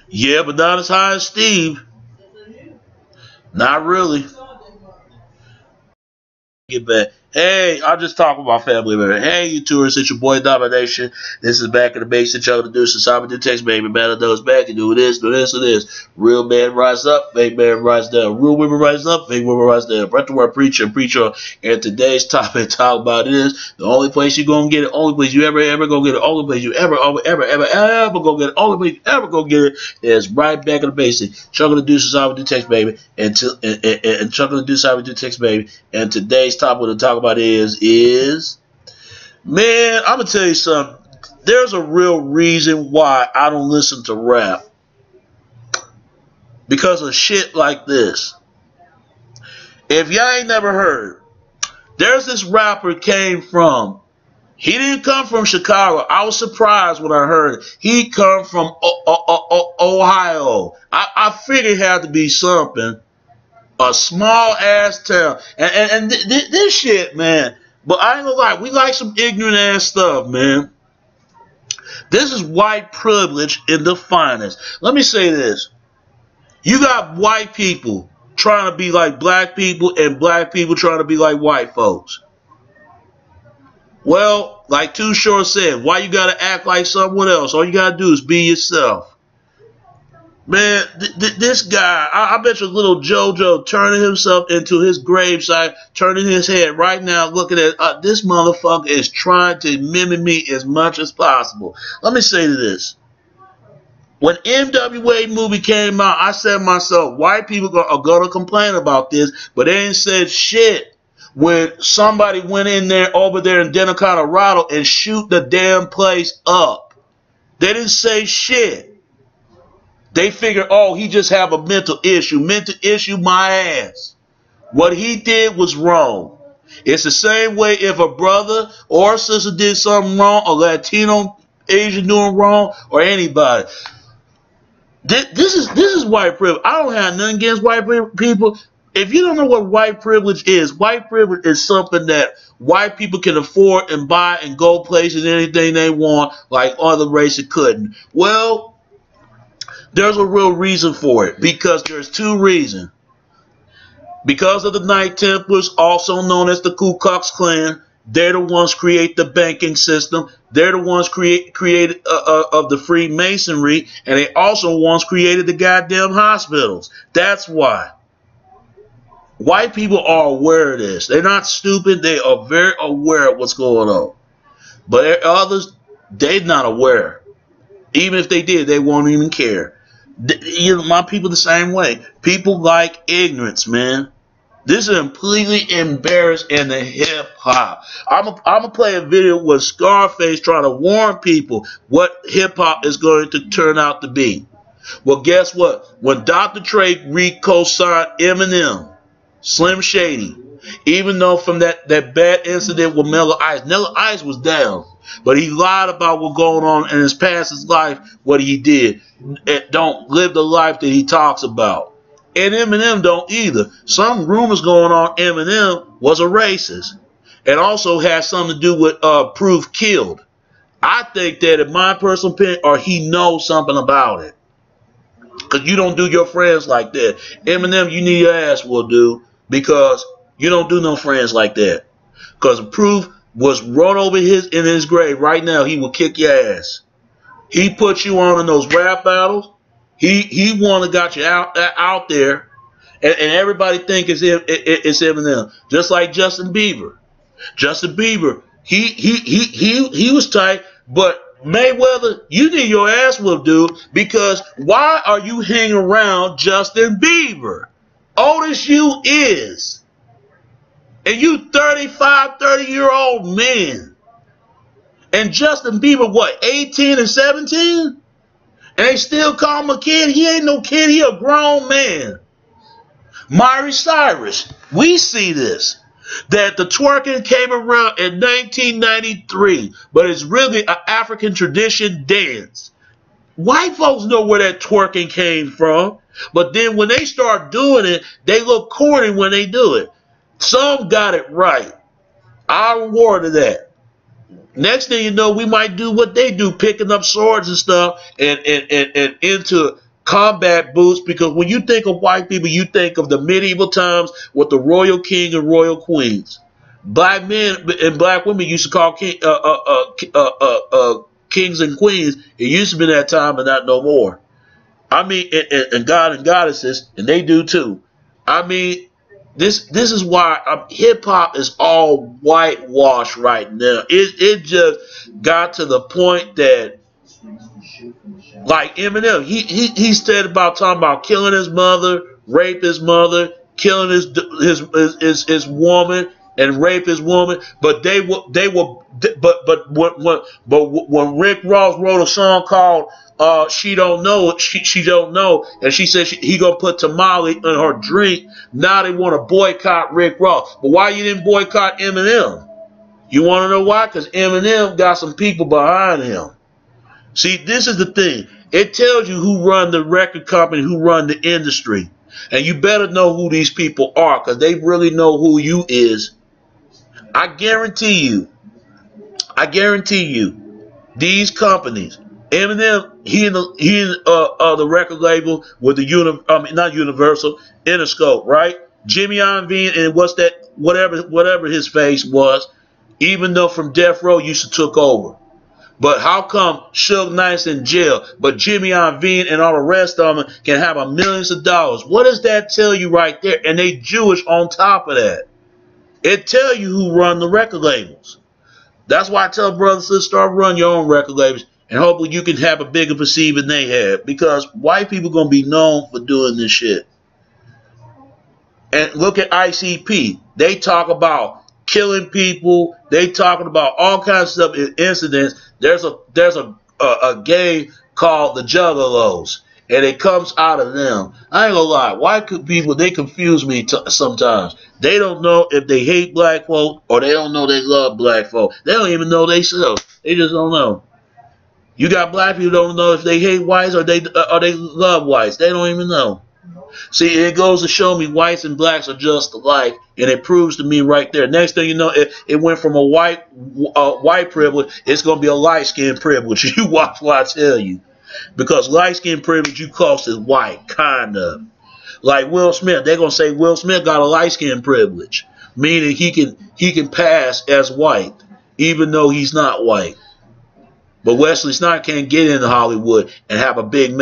Yeah, but not as high as Steve. Not really. Get back. Hey, I'm just talking about family member. Hey, you tourists, it's your boy Domination. This is back in the basic show to do some Simon do text baby. Man, those back and do this, do this, do this. Real man rise up, fake man rise down. Real women rise up, fake women rise down. Breath the word preacher, preacher. And today's topic talk about is the only place you gonna get it, only place you ever gonna get it, only place you ever gonna get it, only place you ever gonna get it is right back in the basic. Chuck to do some Simon do text baby, and Chuck to do Simon do text baby. And today's topic to talk about is man, I'm gonna tell you something. There's a real reason why I don't listen to rap. Because of shit like this. If y'all ain't never heard, there's this rapper came from, he didn't come from Chicago. I was surprised when I heard it. He come from Ohio. I figured it had to be something. A small ass town. And this shit, man. But I ain't gonna lie, we like some ignorant ass stuff, man. This is white privilege in the finest. Let me say this. You got white people trying to be like black people and black people trying to be like white folks. Well, like Too Short said, why you gotta act like someone else? All you gotta do is be yourself. Man, this guy, I bet you little JoJo turning himself into his gravesite, turning his head right now, looking at this motherfucker is trying to mimic me as much as possible. Let me say this. When NWA movie came out, I said to myself, white people are going to complain about this, but they ain't said shit when somebody went in there over there in Denver, Colorado and shoot the damn place up. They didn't say shit. They figure, oh, he just have a mental issue. Mental issue, my ass. What he did was wrong. It's the same way if a brother or a sister did something wrong, or Latino, Asian doing wrong, or anybody. This is white privilege. I don't have nothing against white people. If you don't know what white privilege is something that white people can afford and buy and go places, anything they want, like other races couldn't. Well, there's a real reason for it, because there's two reasons. Because of the Knight Templars, also known as the Ku Klux Klan, they're the ones create the banking system. They're the ones created of the Freemasonry, and they also ones created the goddamn hospitals. That's why. White people are aware of this. They're not stupid. They are very aware of what's going on. But others, they're not aware. Even if they did, they won't even care. You know, my people the same way. People like ignorance, man. This is completely embarrassed in the hip hop. I'm gonna play a video with Scarface trying to warn people what hip hop is going to turn out to be. Well, guess what? When Dr. Dre co-signed Eminem, Slim Shady, even though from that bad incident with Miller Ice was down. But he lied about what's going on in his past life, what he did. And don't live the life that he talks about. And Eminem don't either. Some rumors going on Eminem was a racist. And also has something to do with Proof killed. I think that in my personal opinion, or he knows something about it. Because you don't do your friends like that. Eminem, you need your ass will do. Because you don't do no friends like that. Because Proof was run over in his grave right now, he will kick your ass. He put you on in those rap battles. He wanna got you out there, and everybody think it's Eminem. Just like Justin Bieber. Justin Bieber, he was tight, but Mayweather, you need your ass whooped, dude, because why are you hanging around Justin Bieber? Oldest you is. And you 35, 30-year-old man. And Justin Bieber, what, 18 and 17? And they still call him a kid? He ain't no kid, he a grown man. Miley Cyrus, we see this. That the twerking came around in 1993, but it's really an African tradition dance. White folks know where that twerking came from, but then when they start doing it, they look corny when they do it. Some got it right. I rewarded that. Next thing you know, we might do what they do, picking up swords and stuff, and into combat boots, because when you think of white people, you think of the medieval times with the royal king and royal queens. Black men and black women used to call kings and queens. It used to be that time, but not no more. I mean, and God and goddesses, and they do too. I mean, this is why hip hop is all whitewashed right now. It just got to the point that, like Eminem, he said about talking about killing his mother, rape his mother, killing his woman, and rape his woman. But when Rick Ross wrote a song called "She Don't Know," she don't know, and she said he gonna put tamale in her drink. Now they want to boycott Rick Ross. But why you didn't boycott Eminem? You want to know why? Because Eminem got some people behind him. See, this is the thing. It tells you who run the record company, who run the industry. And you better know who these people are, because they really know who you is. I guarantee you, these companies, Eminem, he in the record label with the not Universal, Interscope, right? Jimmy Iovine and whatever his face was, even though from Death Row used to took over. But how come Suge Knight's in jail, but Jimmy Iovine and all the rest of them can have millions of dollars? What does that tell you right there? And they Jewish on top of that. It tell you who run the record labels. That's why I tell brothers and sisters, start running your own record labels, and hopefully you can have a bigger perceive than they have, because white people going to be known for doing this shit. And look at ICP. They talk about killing people. They talking about all kinds of stuff in incidents. There's a game called the Juggalos, and it comes out of them. I ain't gonna lie, white people, they confuse me sometimes. They don't know if they hate black folk or they don't know they love black folk. They don't even know they self. They just don't know. You got black people who don't know if they hate whites or they love whites. They don't even know. See, it goes to show me whites and blacks are just alike, and it proves to me right there. Next thing you know, it went from a white privilege, it's going to be a light-skinned privilege. You watch what I tell you. Because light-skinned privilege, you cost is white, kind of. Like Will Smith, they're going to say Will Smith got a light-skinned privilege, meaning he can pass as white, even though he's not white. But Wesley Snipes can't get into Hollywood and have a big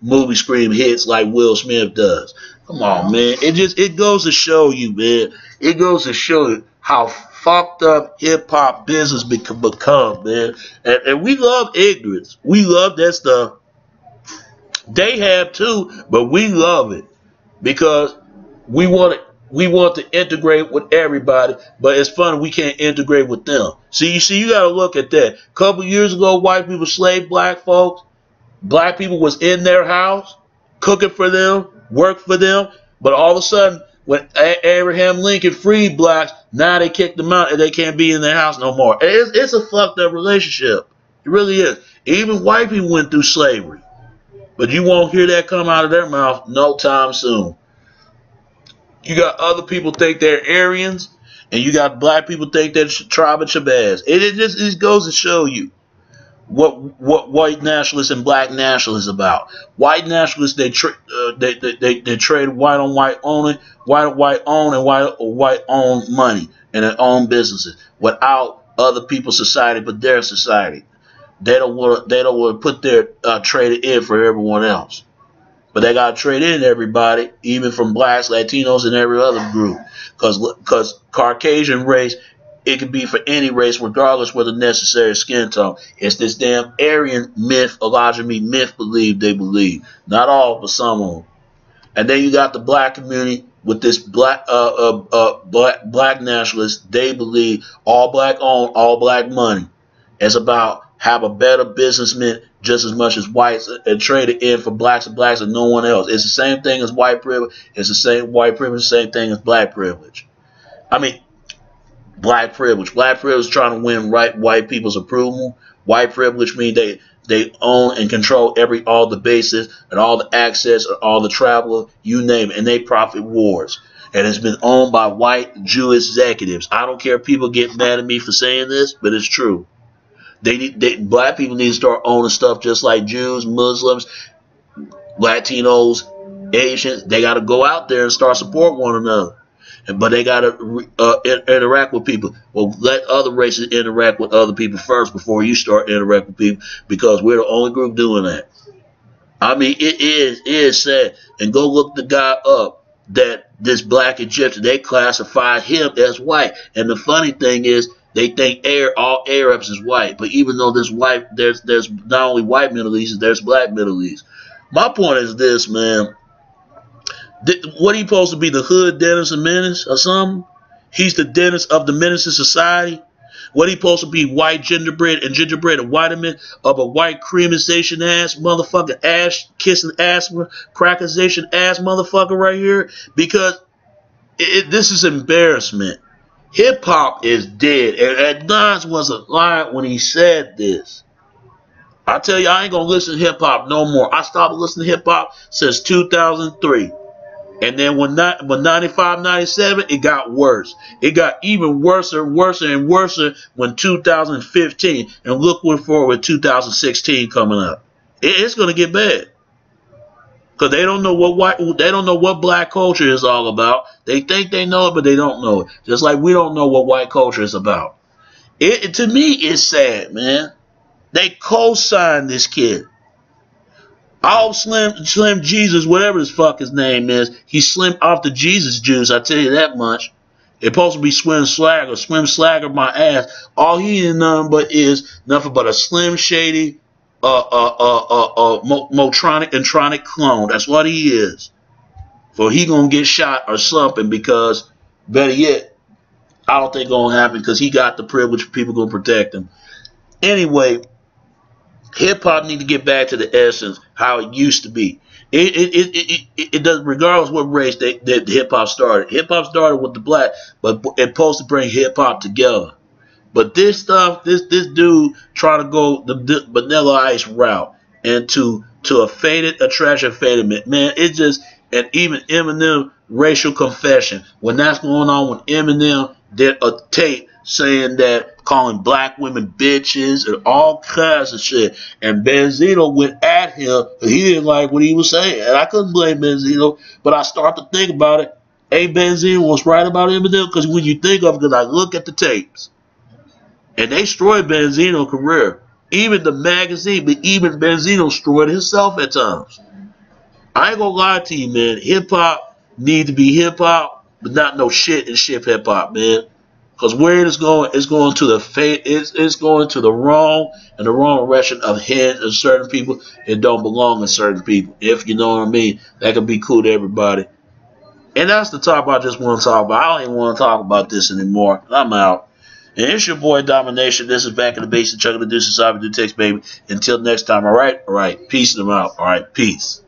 movie screen hits like Will Smith does. Come on, man. It goes to show you, man. It goes to show you how fucked up hip hop business become, man. And we love ignorance. We love that stuff. They have too, but we love it because we want to integrate with everybody, but it's funny we can't integrate with them. You got to look at that. A couple years ago, white people slaved black folks. Black people was in their house, cooking for them, worked for them, but all of a sudden, when Abraham Lincoln freed blacks, now they kicked them out and they can't be in their house no more. It's a fucked up relationship. It really is. Even white people went through slavery, but you won't hear that come out of their mouth no time soon. You got other people think they're Aryans, and you got black people think they're tribe of Shabazz. It just goes to show you what white nationalists and black nationalists about. White nationalists, they trade white on white owning, white on white own, and white own money and their own businesses without other people's society but their society. They don't want to put their trade in for everyone else. But they got to trade in everybody, even from blacks, Latinos, and every other group. Because Caucasian race, it could be for any race, regardless of the necessary skin tone. It's this damn Aryan mythology, myth they believe. Not all, but some of them. And then you got the black community with this black nationalists. They believe all black owned, all black money. It's about have a better businessman just as much as whites and trade it in for blacks and no one else. It's the same thing as white privilege. It's the same white privilege, same thing as black privilege. I mean, black privilege. Black privilege trying to win white people's approval. White privilege means they own and control all the bases and all the access and all the travel, you name it, and they profit wars. And it's been owned by white Jewish executives. I don't care if people get mad at me for saying this, but it's true. Black people need to start owning stuff just like Jews, Muslims, Latinos, Asians. They got to go out there and start supporting one another. But they got to interact with people. Well, let other races interact with other people first before you start interacting with people, because we're the only group doing that. I mean, it is sad. And go look the guy up, that this black Egyptian, they classified him as white. And the funny thing is, they think all Arabs is white. But even though there's not only white Middle East, there's black Middle East. My point is this, man. What he supposed to be, the hood Dennis and Menace or something? He's the Dennis of the Menace of society. What he supposed to be, white gingerbread and vitamin of a white creamization ass motherfucker, ass kissing ass crackization ass motherfucker right here? Because this is embarrassment. Hip hop is dead, and Nas wasn't lying when he said this. I tell you, I ain't gonna listen to hip hop no more. I stopped listening to hip hop since 2003. And then when 95, 97, it got worse. It got even worse and worse and worse when 2015. And look for with 2016 coming up. It's gonna get bad. Cause they don't know what black culture is all about. They think they know it, but they don't know it. Just like we don't know what white culture is about. To me, it's sad, man. They co-signed this kid. All Slim Jesus, whatever the fuck his name is, he's slim off the Jesus juice, I tell you that much. It's supposed to be Swim Slagger my ass. All he ain't nothing but a Slim Shady, Motronic clone. That's what he is. So he gonna get shot or something, because, better yet, I don't think it's gonna happen, because he got the privilege, people gonna protect him. Anyway, hip hop need to get back to the essence, how it used to be. It does, regardless what race that hip hop started. Hip hop started with the black, but it's supposed to bring hip hop together. But this stuff, this dude trying to go the Vanilla Ice route and to a trash faded man. It just, and even Eminem racial confession, when that's going on, when Eminem did a tape saying that, calling black women bitches and all kinds of shit, and Benzino went at him, he didn't like what he was saying, and I couldn't blame Benzino, but I start to think about it. Benzino was right about Eminem, because when you think of it, because I look at the tapes, and they destroyed Benzino's career, even the magazine, but even Benzino destroyed himself at times. I ain't gonna lie to you, man. Hip hop need to be hip hop, but not no shit and shit hip hop, man. Because where it is going, it's going to it's going to the wrong direction of heads of certain people. It don't belong to certain people. If you know what I mean, that could be cool to everybody. And that's the topic I just want to talk about. I don't even want to talk about this anymore. I'm out. And it's your boy Domination. This is Back in the Basic, Chuck of the Deuces, Cyber Do Text, baby. Until next time, all right? All right. Peace them out. All right. Peace.